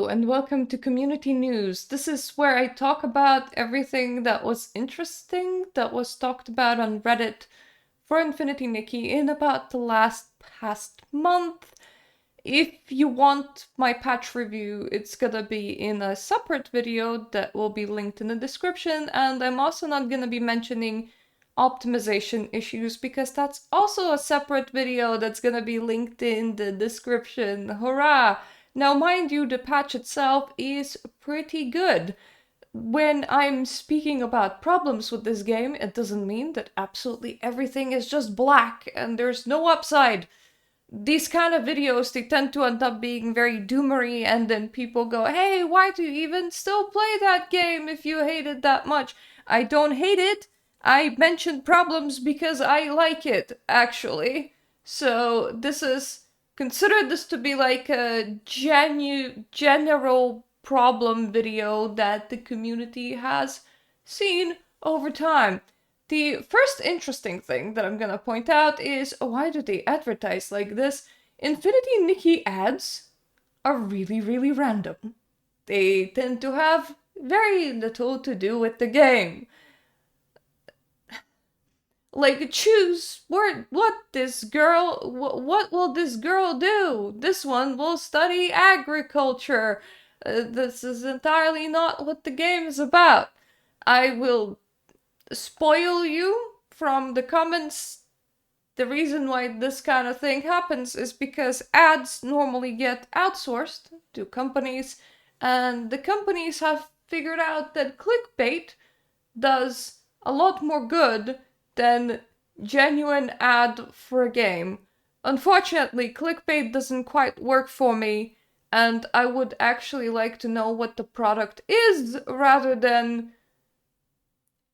and welcome to Community News. This is where I talk about everything that was interesting that was talked about on Reddit for Infinity Nikki in about the past month. If you want my patch review, it's gonna be in a separate video that will be linked in the description, and I'm also not gonna be mentioning optimization issues because that's also a separate video that's gonna be linked in the description. Hurrah! Now, mind you, the patch itself is pretty good. When I'm speaking about problems with this game, it doesn't mean that absolutely everything is just black and there's no upside. These kind of videos, they tend to end up being very doomery, and then people go, hey, why do you even still play that game if you hate it that much? I don't hate it. I mentioned problems because I like it, actually. So consider this to be like a general problem video that the community has seen over time. The first interesting thing that I'm gonna point out is, why do they advertise like this? Infinity Nikki ads are really, really random. They tend to have very little to do with the game. Like, choose what will this girl do? This one will study agriculture. This is entirely not what the game is about. I will spoil you from the comments. The reason why this kind of thing happens is because ads normally get outsourced to companies, and the companies have figured out that clickbait does a lot more good than genuine ad for a game. Unfortunately, clickbait doesn't quite work for me, and I would actually like to know what the product is rather than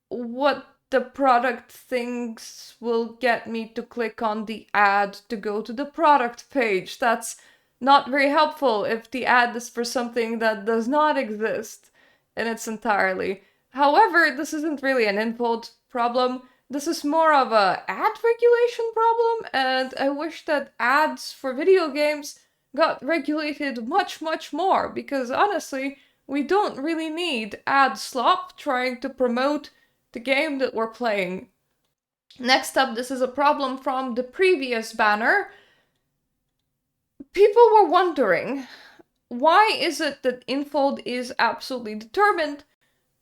what the product thinks will get me to click on the ad to go to the product page. That's not very helpful if the ad is for something that does not exist in its entirety. However, this isn't really an Infold problem. This is more of a ad regulation problem, and I wish that ads for video games got regulated much, much more, because honestly, we don't really need ad slop trying to promote the game that we're playing. Next up, this is a problem from the previous banner. People were wondering, why is it that Infold is absolutely determined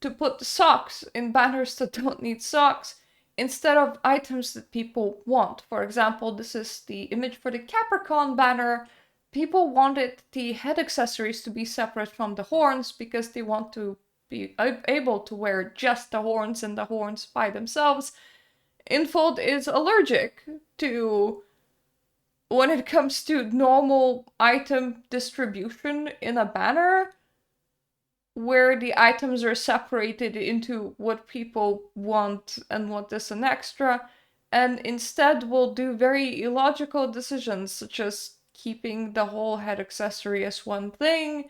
to put the socks in banners that don't need socks instead of items that people want? For example, this is the image for the Capricorn banner. People wanted the head accessories to be separate from the horns because they want to be able to wear just the horns and the horns by themselves. Infold is allergic to when it comes to normal item distribution in a banner, where the items are separated into what people want and what is an extra, and instead will do very illogical decisions, such as keeping the whole head accessory as one thing,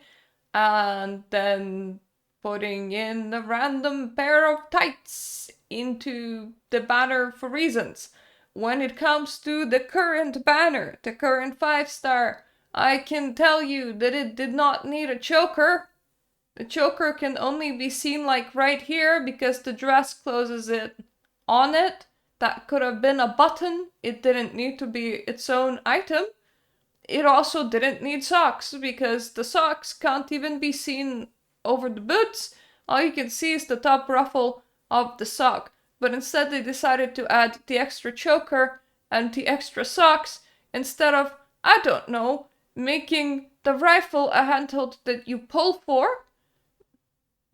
and then putting in a random pair of tights into the banner for reasons. When it comes to the current banner, the current 5-star, I can tell you that it did not need a choker. The choker can only be seen like right here because the dress closes it on it. That could have been a button. It didn't need to be its own item. It also didn't need socks because the socks can't even be seen over the boots. All you can see is the top ruffle of the sock. But instead they decided to add the extra choker and the extra socks instead of, I don't know, making the rifle a handheld that you pull for,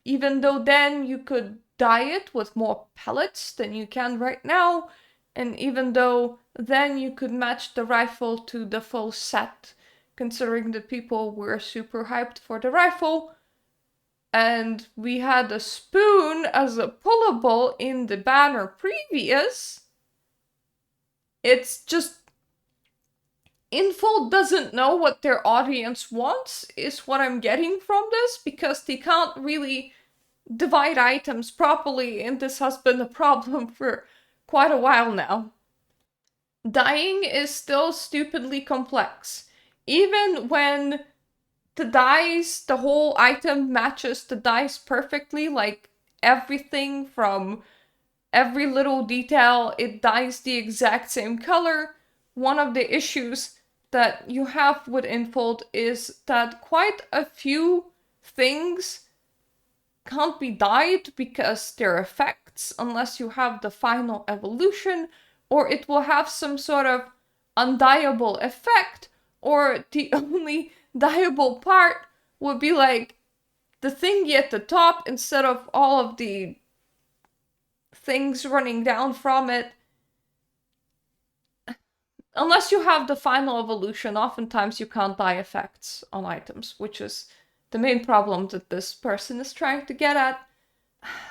even though then you could dye it with more pellets than you can right now, and even though then you could match the rifle to the full set, considering that people were super hyped for the rifle. And we had a spoon as a pullable in the banner previous. It's just, Infold doesn't know what their audience wants, is what I'm getting from this, because they can't really divide items properly, and this has been a problem for quite a while now. Dyeing is still stupidly complex. Even when the dice, the whole item matches the dice perfectly, like everything from every little detail, it dies the exact same color. One of the issues that you have with Infold is that quite a few things can't be dyed because they're effects unless you have the final evolution, or it will have some sort of undyeable effect, or the only dyeable part would be like the thingy at the top instead of all of the things running down from it. Unless you have the final evolution, oftentimes you can't dye effects on items, which is the main problem that this person is trying to get at,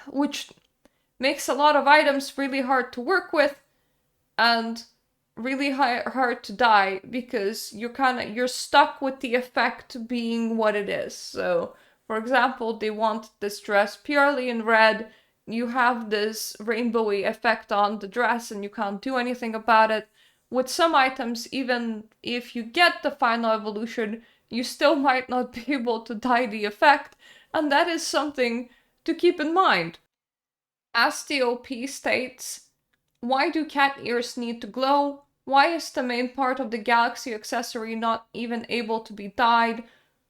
which makes a lot of items really hard to work with and really hard to dye because you're stuck with the effect being what it is. So, for example, they want this dress purely in red. You have this rainbowy effect on the dress and you can't do anything about it. With some items, even if you get the final evolution, you still might not be able to dye the effect, and that is something to keep in mind. As the OP states, why do cat ears need to glow? Why is the main part of the galaxy accessory not even able to be dyed?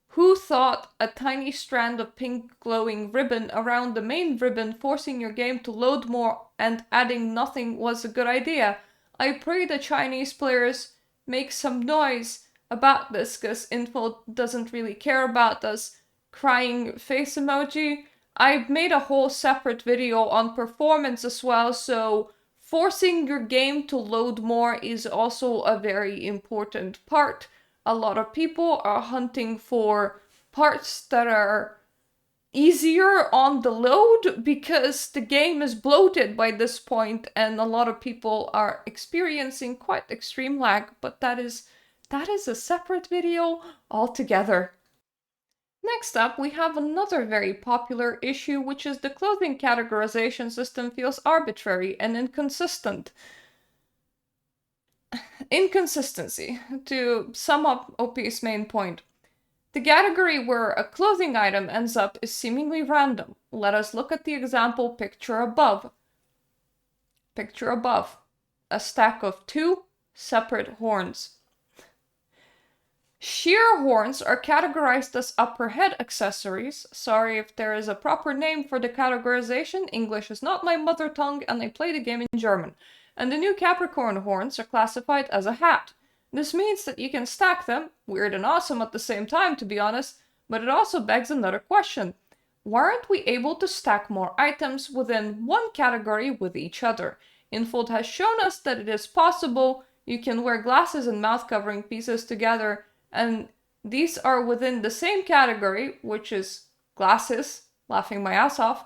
Who thought a tiny strand of pink glowing ribbon around the main ribbon forcing your game to load more and adding nothing was a good idea? I pray the Chinese players make some noise about this because Info doesn't really care about us. Crying face emoji. I've made a whole separate video on performance as well, so forcing your game to load more is also a very important part. A lot of people are hunting for parts that are easier on the load because the game is bloated by this point and a lot of people are experiencing quite extreme lag, but that is a separate video altogether. Next up, we have another very popular issue, which is the clothing categorization system feels arbitrary and inconsistent. Inconsistency, to sum up OP's main point. The category where a clothing item ends up is seemingly random. Let us look at the example picture above. Picture above. A stack of 2 separate horns. Sheer horns are categorized as upper head accessories. Sorry if there is a proper name for the categorization. English is not my mother tongue and I play the game in German. And the new Capricorn horns are classified as a hat. This means that you can stack them, weird and awesome at the same time to be honest, but it also begs another question. Why aren't we able to stack more items within one category with each other? Infold has shown us that it is possible. You can wear glasses and mouth covering pieces together, and these are within the same category, which is glasses, laughing my ass off.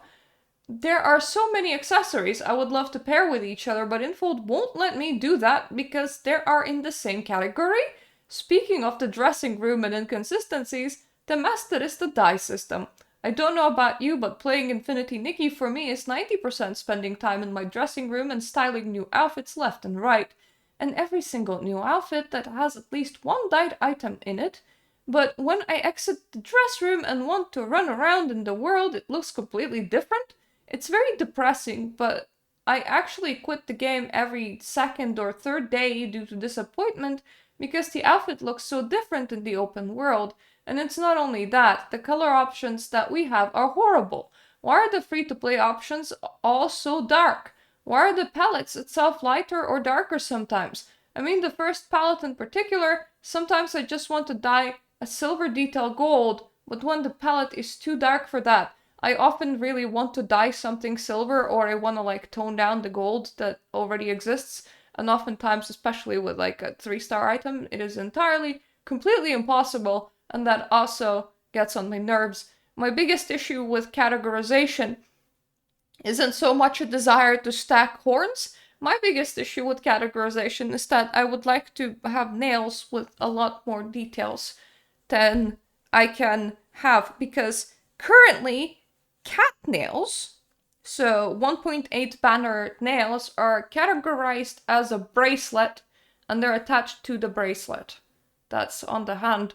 There are so many accessories I would love to pair with each other, but Infold won't let me do that because they are in the same category. Speaking of the dressing room and inconsistencies, the master is the dye system. I don't know about you, but playing Infinity Nikki for me is 90% spending time in my dressing room and styling new outfits left and right. And every single new outfit that has at least one dyed item in it. But when I exit the dress room and want to run around in the world, it looks completely different. It's very depressing, but I actually quit the game every second or third day due to disappointment because the outfit looks so different in the open world. And it's not only that, the color options that we have are horrible. Why are the free-to-play options all so dark? Why are the palettes itself lighter or darker sometimes? I mean, the first palette in particular, sometimes I just want to dye a silver detail gold, but when the palette is too dark for that, I often really want to dye something silver, or I want to like tone down the gold that already exists. And oftentimes, especially with like a 3-star item, it is entirely, completely impossible, and that also gets on my nerves. My biggest issue with categorization isn't so much a desire to stack horns. My biggest issue with categorization is that I would like to have nails with a lot more details than I can have, because currently cat nails, so 1.8 banner nails, are categorized as a bracelet and they're attached to the bracelet that's on the hand.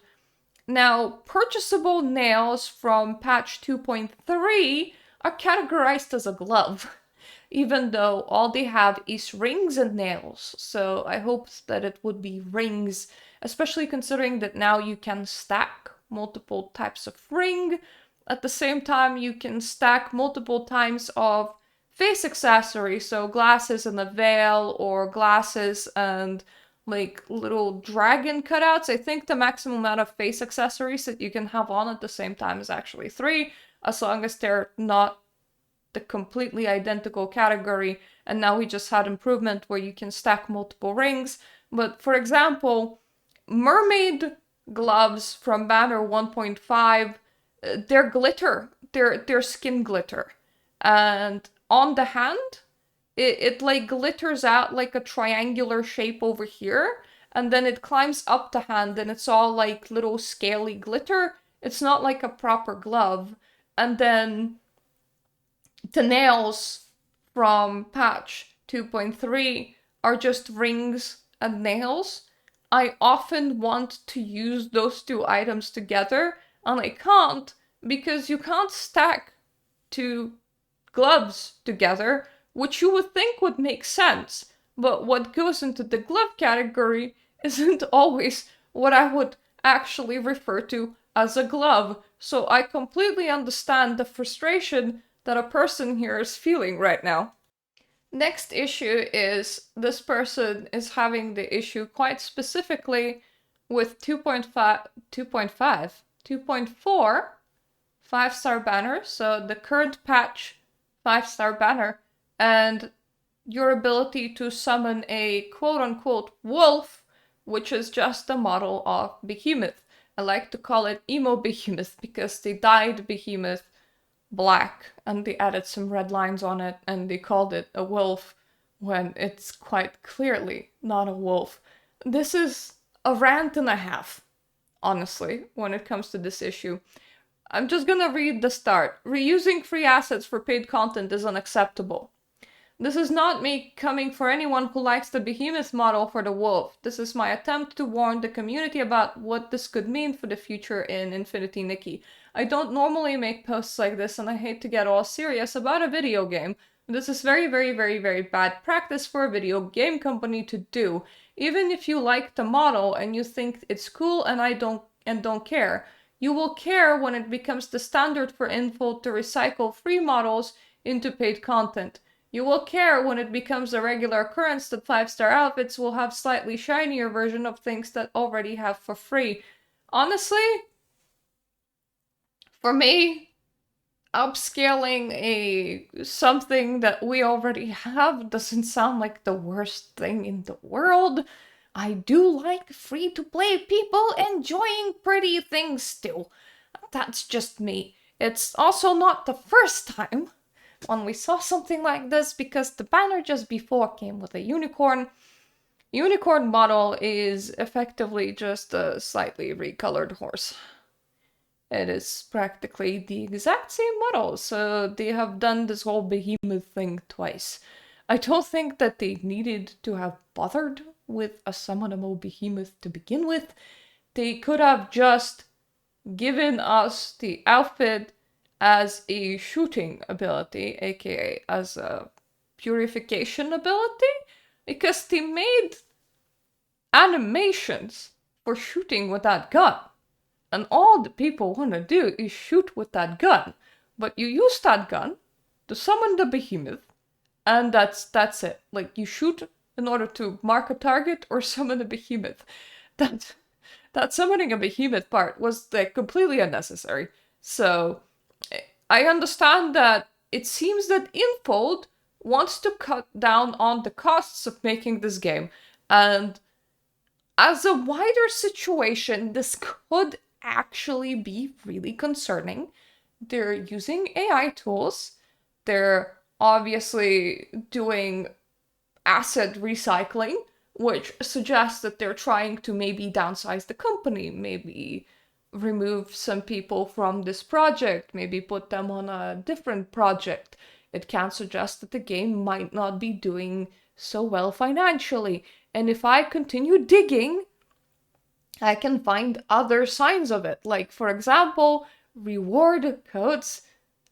Now, purchasable nails from patch 2.3 are categorized as a glove, even though all they have is rings and nails. So I hoped that it would be rings, especially considering that now you can stack multiple types of ring. At the same time, you can stack multiple times of face accessories, so glasses and a veil, or glasses and like little dragon cutouts. I think the maximum amount of face accessories that you can have on at the same time is actually 3, as long as they're not the completely identical category. And now we just had improvement where you can stack multiple rings. But for example, mermaid gloves from banner 1.5, they're glitter. They're skin glitter. And on the hand, it like glitters out like a triangular shape over here, and then it climbs up the hand and it's all like little scaly glitter. It's not like a proper glove. And then the nails from patch 2.3 are just rings and nails. I often want to use those two items together, and I can't, because you can't stack two gloves together, which you would think would make sense. But what goes into the glove category isn't always what I would actually refer to as a glove. So I completely understand the frustration that a person here is feeling right now. Next issue is this person is having the issue quite specifically with 2.5, 2.5, 2.4 5-star banner, so the current patch 5-star banner, and your ability to summon a quote-unquote wolf, which is just a model of Behemoth. I like to call it emo Behemoth because they dyed Behemoth black and they added some red lines on it and they called it a wolf when it's quite clearly not a wolf. This is a rant and a half, honestly, when it comes to this issue. I'm just gonna read the start. Reusing free assets for paid content is unacceptable. This is not me coming for anyone who likes the Behemoth model for the wolf. This is my attempt to warn the community about what this could mean for the future in Infinity Nikki. I don't normally make posts like this and I hate to get all serious about a video game. This is very, very, very, very bad practice for a video game company to do. Even if you like the model and you think it's cool and don't care. You will care when it becomes the standard for Info to recycle free models into paid content. You will care when it becomes a regular occurrence that 5-star outfits will have slightly shinier version of things that already have for free. Honestly, for me, upscaling something that we already have doesn't sound like the worst thing in the world. I do like free-to-play people enjoying pretty things still. That's just me. It's also not the first time when we saw something like this, because the banner just before came with a unicorn. Unicorn model is effectively just a slightly recolored horse. It is practically the exact same model, so they have done this whole Behemoth thing twice. I don't think that they needed to have bothered with a summonable Behemoth to begin with. They could have just given us the outfit as a shooting ability, aka as a purification ability, because they made animations for shooting with that gun. And all the people want to do is shoot with that gun. But you use that gun to summon the Behemoth, and that's it. Like, you shoot in order to mark a target or summon a Behemoth. That summoning a Behemoth part was like completely unnecessary. So I understand that it seems that Infold wants to cut down on the costs of making this game. And as a wider situation, this could actually be really concerning. They're using AI tools. They're obviously doing asset recycling, which suggests that they're trying to maybe downsize the company, maybe remove some people from this project, maybe put them on a different project. It can suggest that the game might not be doing so well financially. And if I continue digging, I can find other signs of it. Like, for example, reward codes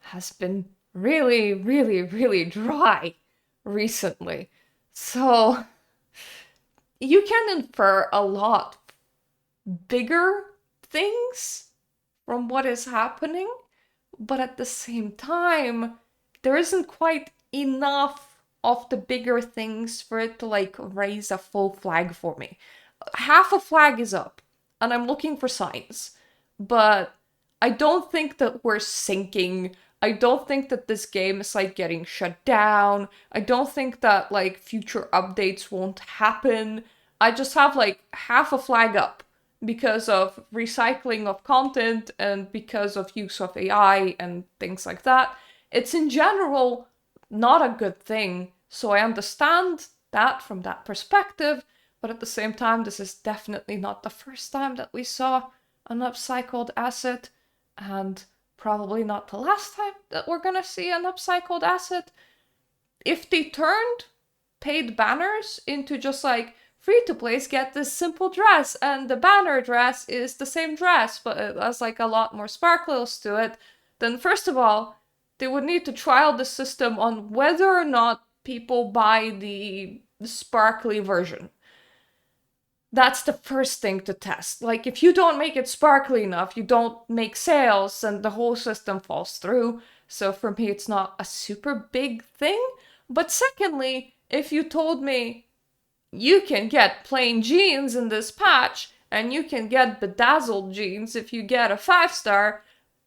has been really, really, really dry recently. So you can infer a lot bigger things from what is happening, but at the same time, there isn't quite enough of the bigger things for it to like raise a full flag for me. Half a flag is up, and I'm looking for signs, but I don't think that we're sinking. I don't think that this game is like getting shut down. I don't think that like future updates won't happen. I just have like half a flag up because of recycling of content and because of use of AI and things like that. It's in general not a good thing. So I understand that from that perspective, but at the same time, this is definitely not the first time that we saw an upcycled asset, and probably not the last time that we're gonna see an upcycled asset. If they turned paid banners into just like free to plays get this simple dress, and the banner dress is the same dress, but it has like a lot more sparkles to it, then first of all, they would need to trial the system on whether or not people buy the sparkly version. That's the first thing to test. Like, if you don't make it sparkly enough, you don't make sales, and the whole system falls through. So for me, it's not a super big thing. But secondly, if you told me you can get plain jeans in this patch, and you can get bedazzled jeans if you get a 5-star,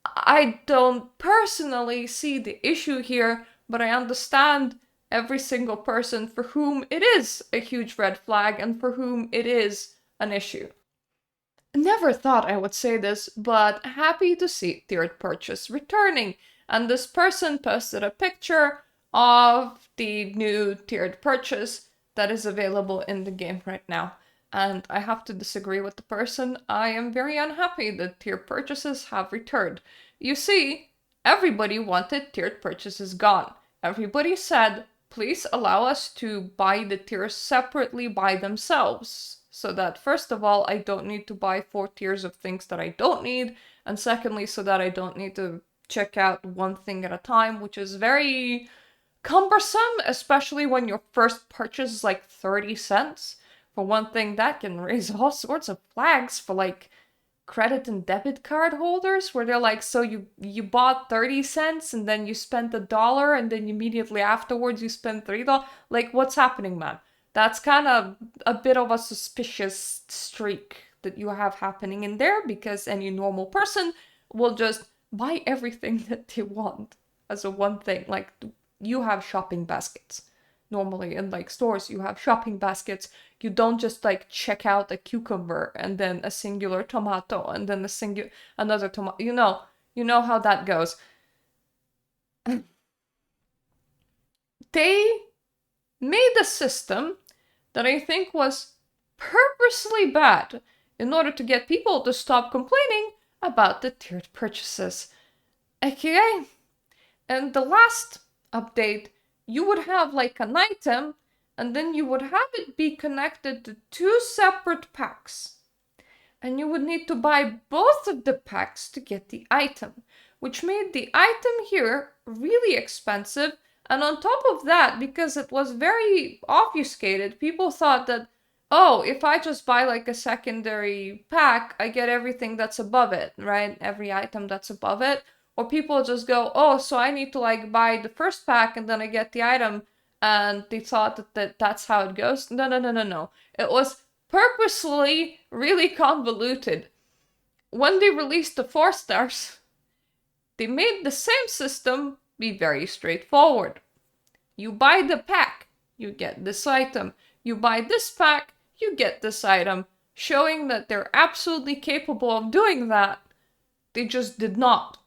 I don't personally see the issue here, but I understand every single person for whom it is a huge red flag and for whom it is an issue. Never thought I would say this, but happy to see tiered purchase returning. And this person posted a picture of the new tiered purchase that is available in the game right now. And I have to disagree with the person. I am very unhappy that tiered purchases have returned. You see, everybody wanted tiered purchases gone. Everybody said, please allow us to buy the tiers separately by themselves. So that, first of all, I don't need to buy 4 tiers of things that I don't need. And secondly, so that I don't need to check out one thing at a time, which is very cumbersome, especially when your first purchase is like 30 cents. For one thing, that can raise all sorts of flags for like credit and debit card holders, where they're like, so you bought 30 cents and then you spent $1 and then immediately afterwards you spent $3. Like, what's happening, man? That's kind of a bit of a suspicious streak that you have happening in there, because any normal person will just buy everything that they want as a one thing. Like, you have shopping baskets. Normally in like stores, you have shopping baskets. You don't just like check out a cucumber and then a singular tomato and then another tomato. You know how that goes. They made a system that I think was purposely bad in order to get people to stop complaining about the tiered purchases. Okay? And the last update, you would have like an item, and then you would have it be connected to 2 separate packs. And you would need to buy both of the packs to get the item, which made the item here really expensive. And on top of that, because it was very obfuscated, people thought that, oh, if I just buy like a secondary pack, I get everything that's above it, right? Every item that's above it. Or people just go, oh, so I need to like buy the first pack and then I get the item. And they thought that that's how it goes. No, no, no, no, no. It was purposely really convoluted. When they released the 4-stars, they made the same system be very straightforward. You buy the pack, you get this item. You buy this pack, you get this item. Showing that they're absolutely capable of doing that. They just did not.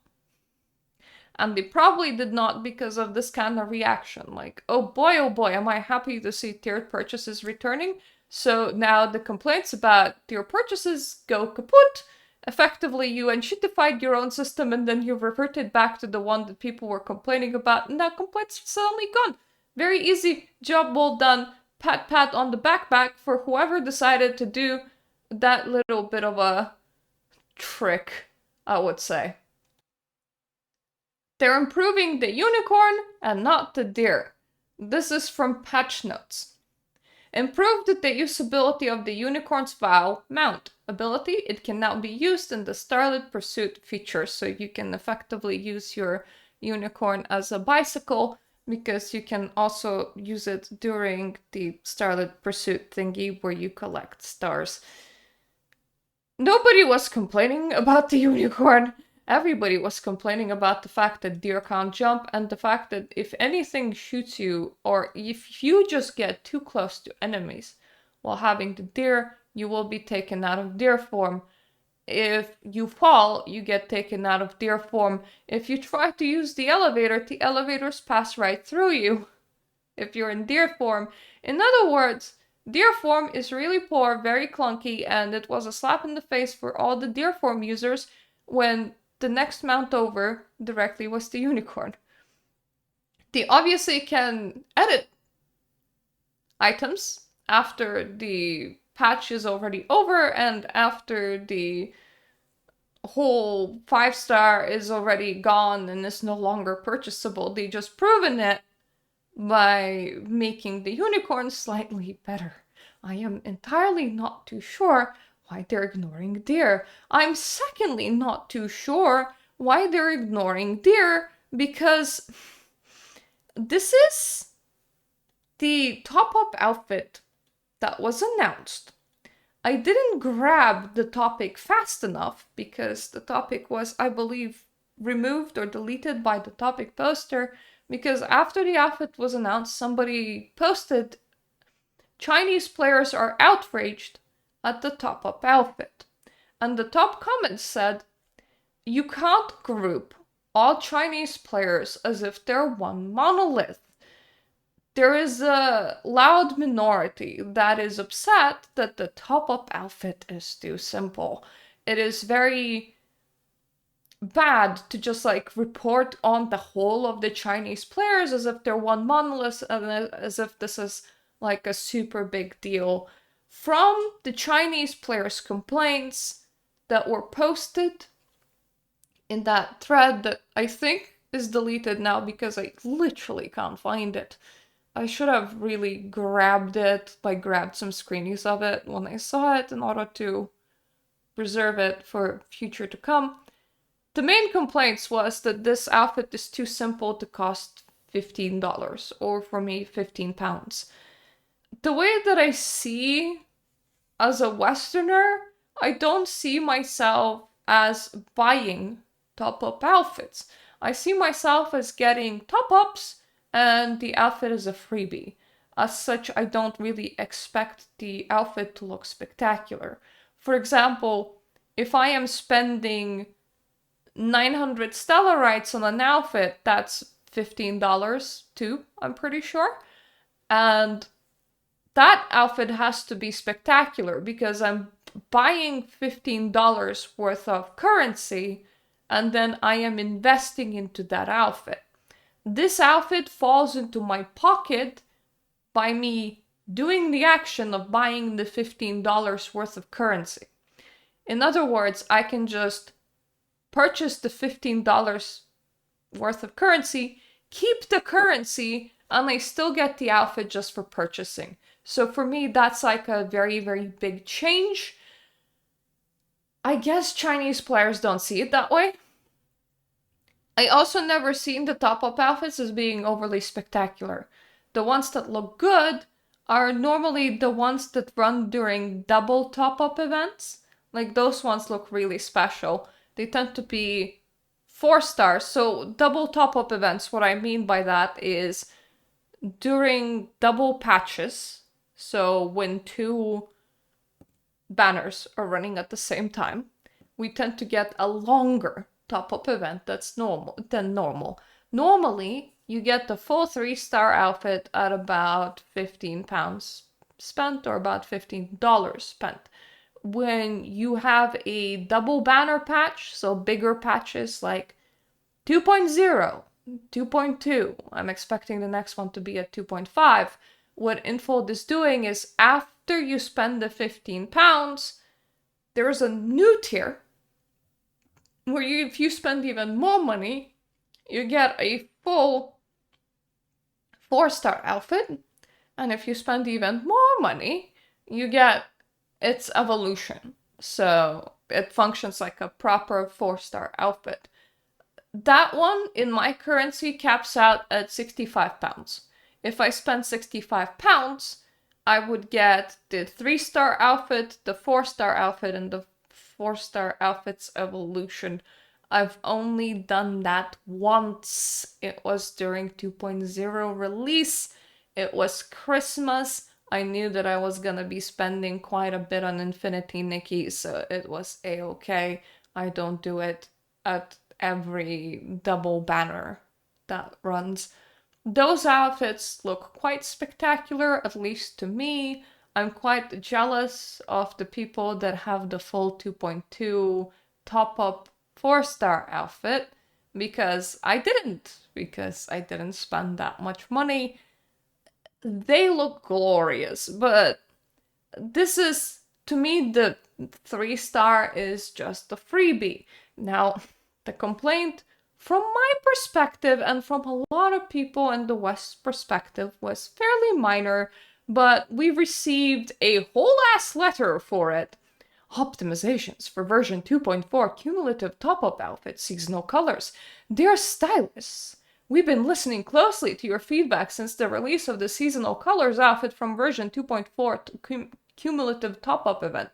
And they probably did not because of this kind of reaction. Like, oh boy, am I happy to see tiered purchases returning. So now the complaints about tiered purchases go kaput. Effectively, you unshittified your own system and then you reverted back to the one that people were complaining about. And now complaints are suddenly gone. Very easy, job well done. Pat on the back for whoever decided to do that little bit of a trick, I would say. They're improving the unicorn and not the deer. This is from patch notes. Improved the usability of the unicorn's vow mount ability. It can now be used in the Starlit Pursuit feature, so you can effectively use your unicorn as a bicycle, because you can also use it during the Starlit Pursuit thingy where you collect stars. Nobody was complaining about the unicorn. Everybody was complaining about the fact that deer can't jump, and the fact that if anything shoots you, or if you just get too close to enemies while having the deer, you will be taken out of deer form. If you fall, you get taken out of deer form. If you try to use the elevators pass right through you if you're in deer form. In other words, deer form is really poor, very clunky, and it was a slap in the face for all the deer form users when the next mount over directly was the unicorn. They obviously can edit items after the patch is already over and after the whole 5-star is already gone and is no longer purchasable. They just proven it by making the unicorn slightly better. I am entirely not too sure why they're ignoring deer. I'm secondly not too sure why they're ignoring deer, because this is the top-up outfit that was announced. I didn't grab the topic fast enough because the topic was, I believe, removed or deleted by the topic poster, because after the outfit was announced, somebody posted, Chinese players are outraged at the top-up outfit. And the top comment said, you can't group all Chinese players as if they're one monolith. There is a loud minority that is upset that the top-up outfit is too simple. It is very bad to just like report on the whole of the Chinese players as if they're one monolith and as if this is like a super big deal. From the Chinese players' complaints that were posted in that thread that I think is deleted now because I literally can't find it. I should have really grabbed it, like grabbed some screenies of it when I saw it in order to preserve it for future to come. The main complaints was that this outfit is too simple to cost $15, or for me, £15. The way that I see as a Westerner, I don't see myself as buying top-up outfits. I see myself as getting top-ups and the outfit is a freebie. As such, I don't really expect the outfit to look spectacular. For example, if I am spending 900 stellarites on an outfit, that's $15 too, I'm pretty sure. And that outfit has to be spectacular because I'm buying $15 worth of currency and then I am investing into that outfit. This outfit falls into my pocket by me doing the action of buying the $15 worth of currency. In other words, I can just purchase the $15 worth of currency, keep the currency, and I still get the outfit just for purchasing. So for me, that's like a very, very big change. I guess Chinese players don't see it that way. I also never seen the top-up outfits as being overly spectacular. The ones that look good are normally the ones that run during double top-up events. Like those ones look really special. They tend to be 4 stars. So double top-up events, what I mean by that is during double patches. So when 2 banners are running at the same time, we tend to get a longer top-up event that's normal. Normally, you get the full 3-star outfit at about £15 spent, or about $15 spent. When you have a double banner patch, so bigger patches like 2.0, 2.2, I'm expecting the next one to be at 2.5, what Infold is doing is after you spend the £15, there's a new tier where if you spend even more money, you get a full 4-star outfit. And if you spend even more money, you get its evolution. So it functions like a proper 4-star outfit. That one in my currency caps out at £65. If I spend £65, I would get the 3-star outfit, the 4-star outfit, and the 4-star outfit's evolution. I've only done that once. It was during 2.0 release. It was Christmas. I knew that I was gonna be spending quite a bit on Infinity Nikki, so it was a-okay. I don't do it at every double banner that runs. Those outfits look quite spectacular, at least to me. I'm quite jealous of the people that have the full 2.2 top-up 4-star outfit because I didn't spend that much money. They look glorious, but this is, to me, the 3-star is just a freebie. Now, the complaint from my perspective and from a lot of people in the West perspective was fairly minor, but we received a whole ass letter for it. Optimizations for version 2.4 cumulative top-up outfit seasonal colors. Dear stylists, we've been listening closely to your feedback since the release of the seasonal colors outfit from version 2.4 cumulative top-up event.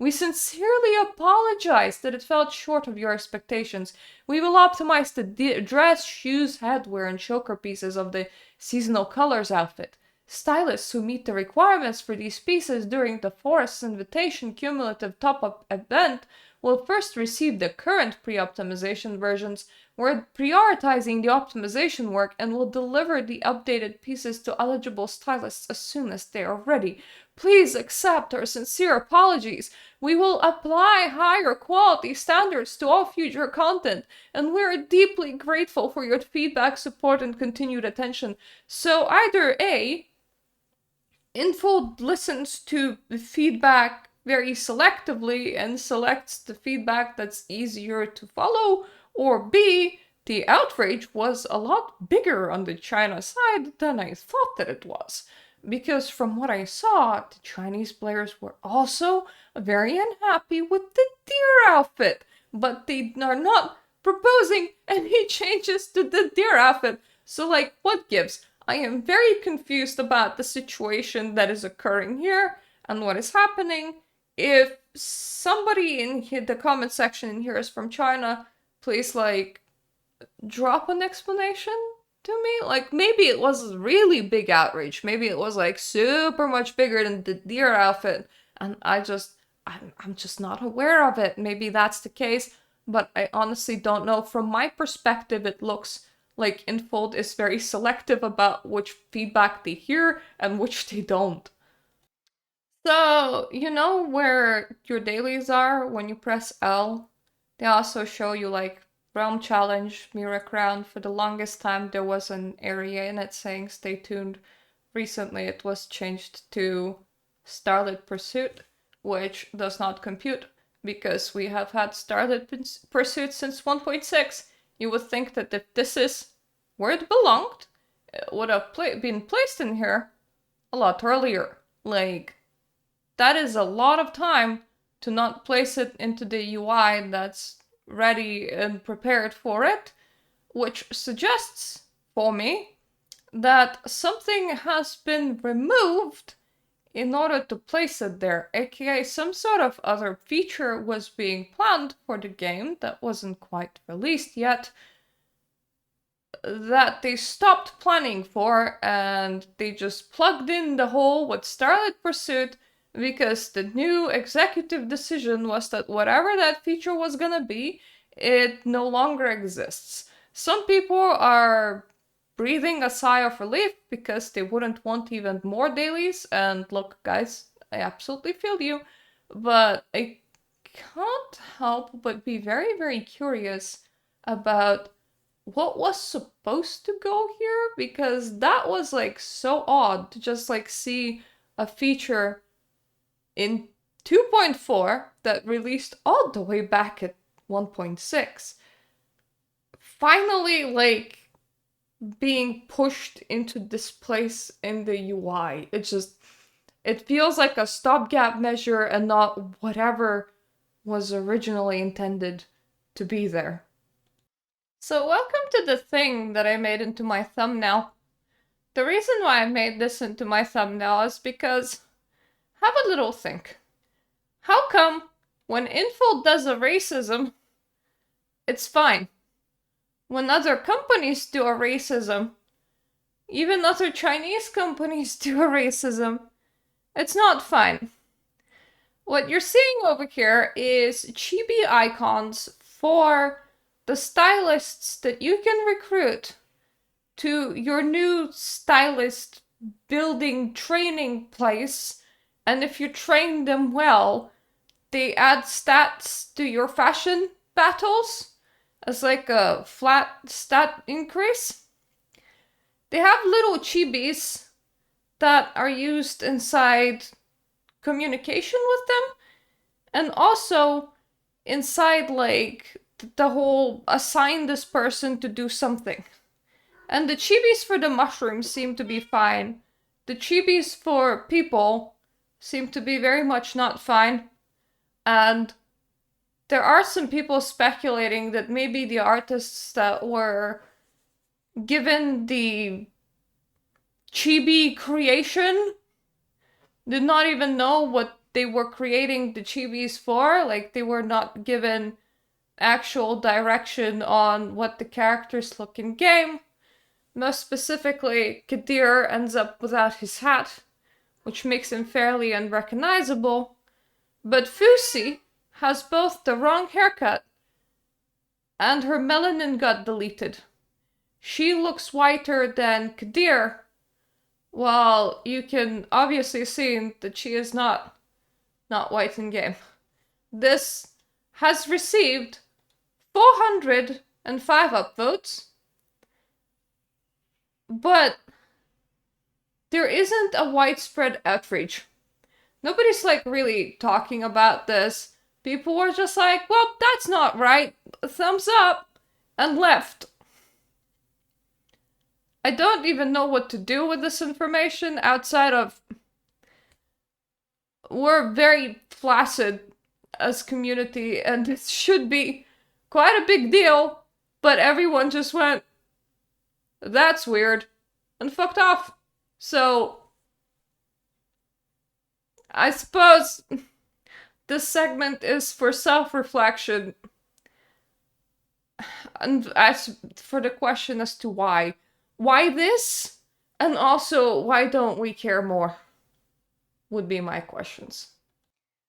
We sincerely apologize that it fell short of your expectations. We will optimize the dress, shoes, headwear, and choker pieces of the seasonal colors outfit. Stylists who meet the requirements for these pieces during the Forest's Invitation cumulative top-up event will first receive the current pre-optimization versions. We're prioritizing the optimization work and will deliver the updated pieces to eligible stylists as soon as they are ready. Please accept our sincere apologies. We will apply higher quality standards to all future content, and we're deeply grateful for your feedback, support, and continued attention. So either A, Infold listens to the feedback very selectively and selects the feedback that's easier to follow, or B, the outrage was a lot bigger on the China side than I thought that it was. Because from what I saw, the Chinese players were also very unhappy with the deer outfit, but they are not proposing any changes to the deer outfit. So like, what gives? I am very confused about the situation that is occurring here and what is happening. If somebody in here, the comment section in here is from China, please like drop an explanation to me. Like maybe it was a really big outrage. Maybe it was like super much bigger than the deer outfit, and I'm just not aware of it. Maybe that's the case, but I honestly don't know. From my perspective, it looks like Infold is very selective about which feedback they hear and which they don't. So, you know where your dailies are when you press L? They also show you like Realm Challenge, Mirror Crown. For the longest time there was an area in it saying stay tuned. Recently it was changed to Starlit Pursuit, which does not compute because we have had Starlit Pursuit since 1.6. You would think that if this is where it belonged, it would have been placed in here a lot earlier. Like, that is a lot of time to not place it into the UI that's ready and prepared for it, which suggests for me that something has been removed in order to place it there, aka some sort of other feature was being planned for the game that wasn't quite released yet, that they stopped planning for, and they just plugged in the hole with Starlit Pursuit because the new executive decision was that whatever that feature was gonna be, it no longer exists. Some people are breathing a sigh of relief because they wouldn't want even more dailies, and look guys, I absolutely feel you, but I can't help but be very, very curious about what was supposed to go here, because that was like so odd to just like see a feature in 2.4 that released all the way back at 1.6 finally like being pushed into this place in the UI. It feels like a stopgap measure and not whatever was originally intended to be there. So welcome to the thing that I made into my thumbnail. The reason why I made this into my thumbnail is because, have a little think. How come when Infold does a racism, it's fine? When other companies do a racism, even other Chinese companies do a racism, it's not fine. What you're seeing over here is chibi icons for the stylists that you can recruit to your new stylist building training place. And if you train them well, they add stats to your fashion battles as like a flat stat increase. They have little chibis that are used inside communication with them, and also inside like the whole assign this person to do something. And the chibis for the mushrooms seem to be fine. The chibis for people seem to be very much not fine. And there are some people speculating that maybe the artists that were given the chibi creation did not even know what they were creating the chibis for. Like, they were not given actual direction on what the characters look in game. Most specifically, Kadir ends up without his hat, which makes him fairly unrecognizable. But Fusi has both the wrong haircut and her melanin got deleted. She looks whiter than Kadir, while you can obviously see that she is not white in game. This has received 405 upvotes, but there isn't a widespread outrage. Nobody's like really talking about this. People were just like, well, that's not right. Thumbs up and left. I don't even know what to do with this information outside of we're very flaccid as community and it should be quite a big deal, but everyone just went, that's weird, and fucked off. So I suppose this segment is for self-reflection and as for the question as to why. Why this? And also, why don't we care more? Would be my questions.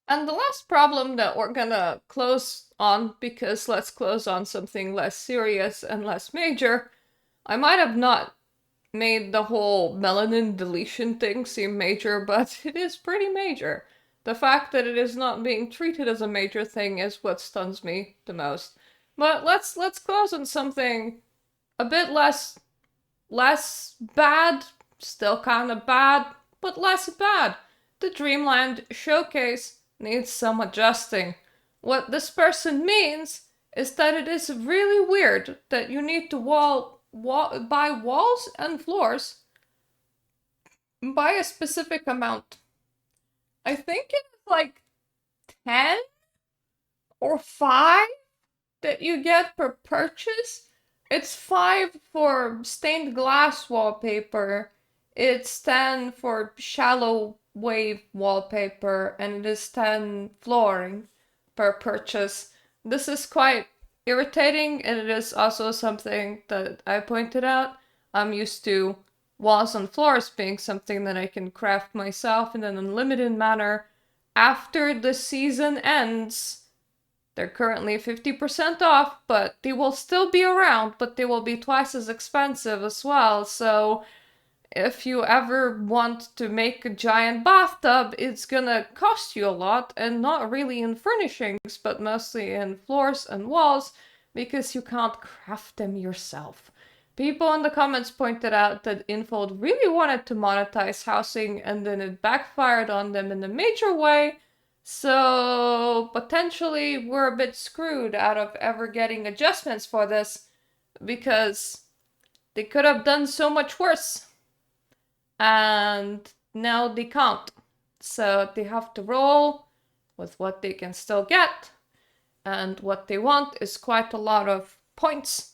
And the last problem that we're gonna close on, because let's close on something less serious and less major. I might have not made the whole melanin deletion thing seem major, but it is pretty major. The fact that it is not being treated as a major thing is what stuns me the most. But let's close on something a bit less bad, still kind of bad, but less bad. The Dreamland showcase needs some adjusting. What this person means is that it is really weird that you need to buy walls and floors by a specific amount. I think it's like 10 or 5 that you get per purchase. It's 5 for stained glass wallpaper, it's 10 for shallow wave wallpaper, and it is 10 flooring per purchase. This is quite irritating, and it is also something that I pointed out. I'm used to walls and floors being something that I can craft myself in an unlimited manner. After the season ends, they're currently 50% off, but they will still be around, but they will be twice as expensive as well. So if you ever want to make a giant bathtub, it's gonna cost you a lot, and not really in furnishings, but mostly in floors and walls, because you can't craft them yourself. People in the comments pointed out that Infold really wanted to monetize housing, and then it backfired on them in a major way. So potentially we're a bit screwed out of ever getting adjustments for this, because they could have done so much worse. And now they can't. So they have to roll with what they can still get. And what they want is quite a lot of points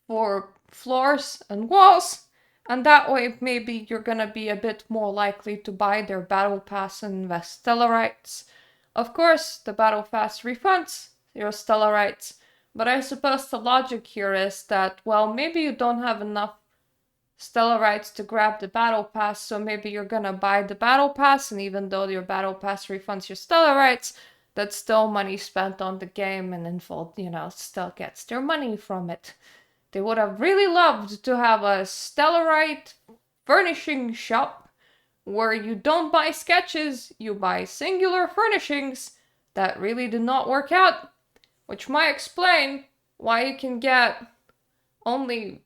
for floors and walls. And that way, maybe you're gonna be a bit more likely to buy their battle pass and invest stellarites. Of course, the battle pass refunds your stellarites, but I suppose the logic here is that, well, maybe you don't have enough stellarites to grab the battle pass, so maybe you're gonna buy the battle pass, and even though your battle pass refunds your stellarites, that's still money spent on the game, and Infold, still gets their money from it. They would have really loved to have a stellarite furnishing shop where you don't buy sketches, you buy singular furnishings. That really did not work out, which might explain why you can get only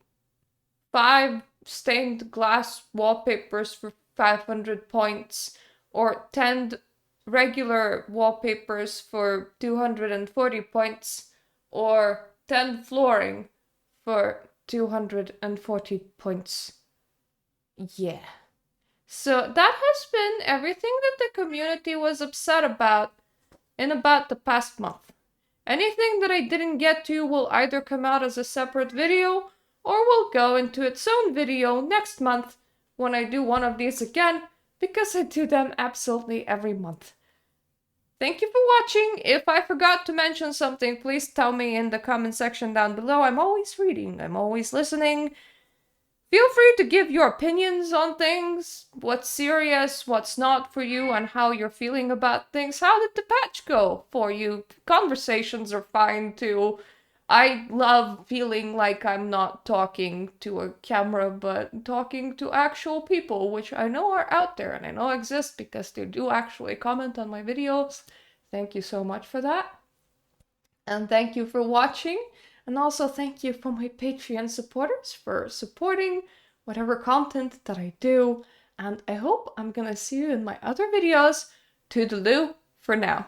5 stained glass wallpapers for 500 points, or 10 regular wallpapers for 240 points, or 10 flooring for 240 points. Yeah. So that has been everything that the community was upset about in about the past month. Anything that I didn't get to will either come out as a separate video, or will go into its own video next month when I do one of these again, because I do them absolutely every month. Thank you for watching. If I forgot to mention something, please tell me in the comment section down below. I'm always reading, I'm always listening. Feel free to give your opinions on things, what's serious, what's not for you, and how you're feeling about things. How did the patch go for you? Conversations are fine too. I love feeling like I'm not talking to a camera, but talking to actual people, which I know are out there and I know exist because they do actually comment on my videos. Thank you so much for that. And thank you for watching. And also thank you for my Patreon supporters for supporting whatever content that I do. And I hope I'm gonna see you in my other videos. Toodaloo for now.